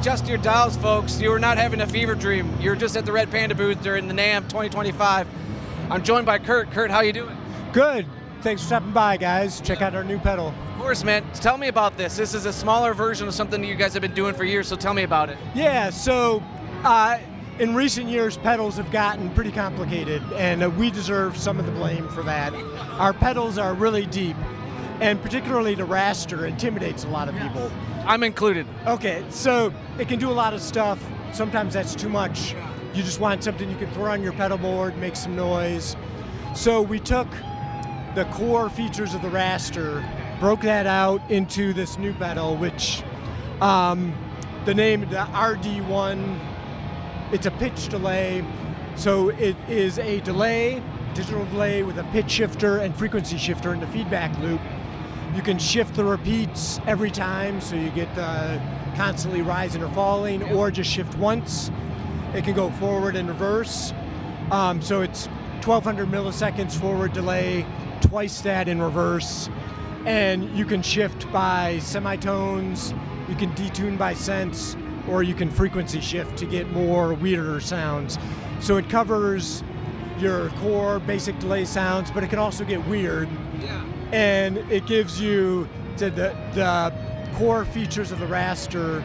adjust your dials, folks. You were not having a fever dream. You're just at the Red Panda booth during the NAMM 2025. I'm joined by Kurt. Kurt, how you doing? Good. Thanks for stopping by, guys. Check out our new pedal. Of course, man. Tell me about this. This is a smaller version of something that you guys have been doing for years, so tell me about it. Yeah, so in recent years, pedals have gotten pretty complicated, and we deserve some of the blame for that. Our pedals are really deep, and particularly the Raster intimidates a lot of people. I'm included. Okay, so it can do a lot of stuff. Sometimes that's too much. You just want something you can throw on your pedal board, make some noise. So we took the core features of the Raster, broke that out into this new pedal, which the name, the RD-1, it's a pitch delay. So it is a delay, digital delay with a pitch shifter and frequency shifter in the feedback loop. You can shift the repeats every time, so you get constantly rising or falling, or just shift once. It can go forward and reverse. So it's 1200 milliseconds forward delay, twice that in reverse. And you can shift by semitones, you can detune by sense, or you can frequency shift to get more weirder sounds. So it covers your core basic delay sounds, but it can also get weird. Yeah. And it gives you the core features of the Raster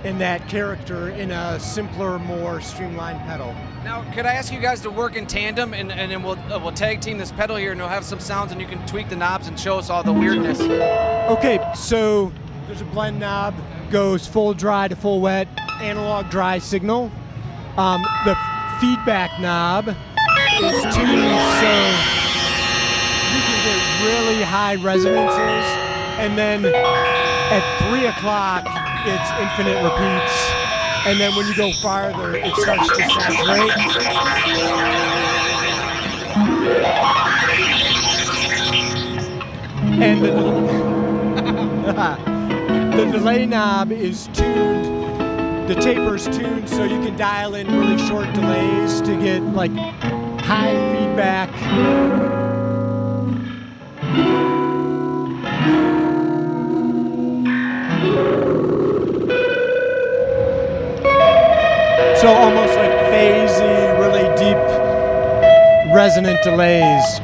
and that character in a simpler, more streamlined pedal. Now, could I ask you guys to work in tandem, and then we'll tag team this pedal here, and we'll have some sounds, and you can tweak the knobs and show us all the weirdness. Okay, so there's a blend knob, goes full dry to full wet, analog dry signal. The feedback knob is tuned so you can get really high resonances, and then at 3 o'clock, it's infinite repeats, and then when you go farther, it starts to saturate. And the delay knob is tuned, the taper's tuned so you can dial in really short delays to get like high feedback. So almost like phasey, really deep, resonant delays.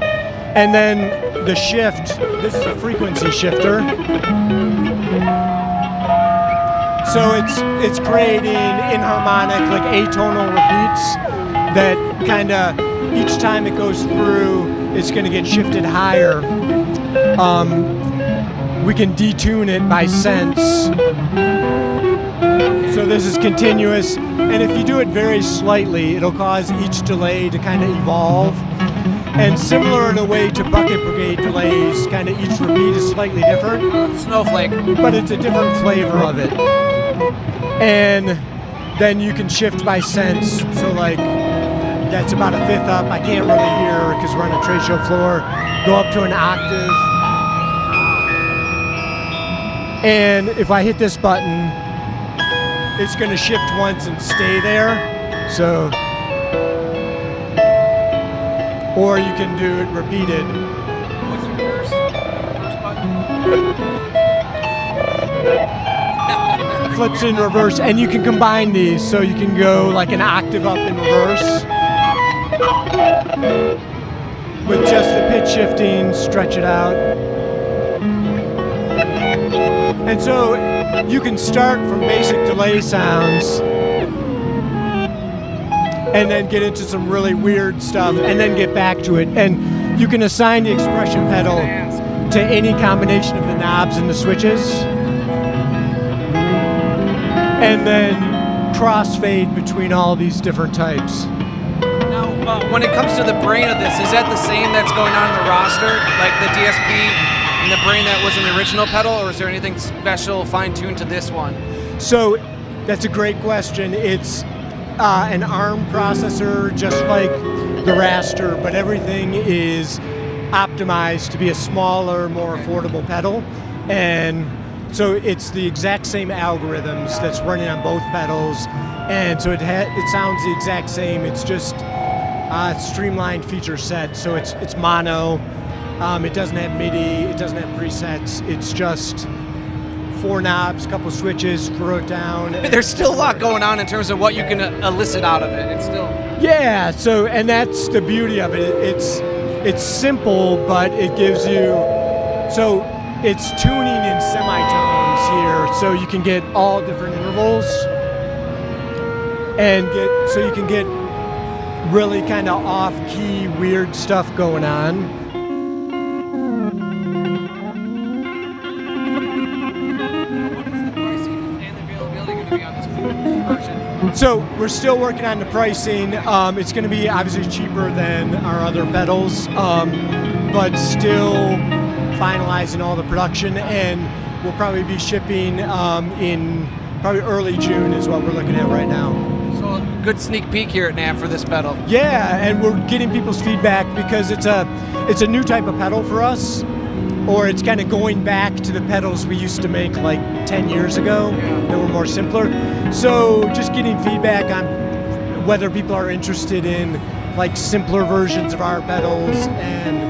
And then the shift, this is a frequency shifter. So it's creating inharmonic, like atonal repeats that kind of, each time it goes through, it's going to get shifted higher. We can detune it by sense. So this is continuous, and if you do it very slightly, it'll cause each delay to kind of evolve. And similar in a way to bucket brigade delays, kind of each repeat is slightly different. Snowflake. But it's a different flavor of it. And then you can shift by sense, so like that's about a fifth up. I can't really hear because we're on a trade show floor. Go up to an octave. And if I hit this button, it's going to shift once and stay there. So, or you can do it repeated. What's your first button? Flips in reverse, and you can combine these, so you can go like an octave up in reverse with just the pitch shifting, stretch it out. And so you can start from basic delay sounds and then get into some really weird stuff and then get back to it. And you can assign the expression pedal to any combination of the knobs and the switches. And then crossfade between all these different types. Now, when it comes to the brain of this, is that the same that's going on in the Raster, like the DSP and the brain that was in the original pedal, or is there anything special, fine-tuned to this one? So that's a great question. It's an ARM processor, just like the Raster, but everything is optimized to be a smaller, more affordable pedal. And so it's the exact same algorithms that's running on both pedals, and so it sounds the exact same. It's just streamlined feature set, so it's mono. It doesn't have MIDI, it doesn't have presets. It's just 4 knobs, a couple switches, throw it down. There's still a lot going on in terms of what you can elicit out of it. It's still... Yeah, so, and that's the beauty of it. It's simple, but it gives you, so it's tuning in semitones here, so you can get all different intervals, and so you can get really kind of off-key, weird stuff going on. What is the pricing and availability going to be on this version? So we're still working on the pricing. It's going to be obviously cheaper than our other pedals, but still finalizing all the production, and we'll probably be shipping in probably early June is what we're looking at right now. So a good sneak peek here at NAMM for this pedal. Yeah, and we're getting people's feedback because it's a new type of pedal for us, or it's kind of going back to the pedals we used to make like 10 years ago that were more simpler. So just getting feedback on whether people are interested in like simpler versions of our pedals and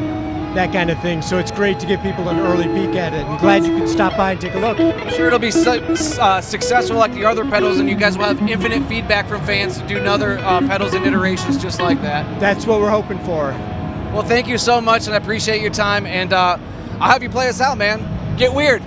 that kind of thing. So it's great to give people an early peek at it. I'm glad you could stop by and take a look. I'm sure it'll be successful like the other pedals, and you guys will have infinite feedback from fans to do another pedals and iterations just like that. That's what we're hoping for. Well, thank you so much, and I appreciate your time, and I'll have you play us out, man. Get weird.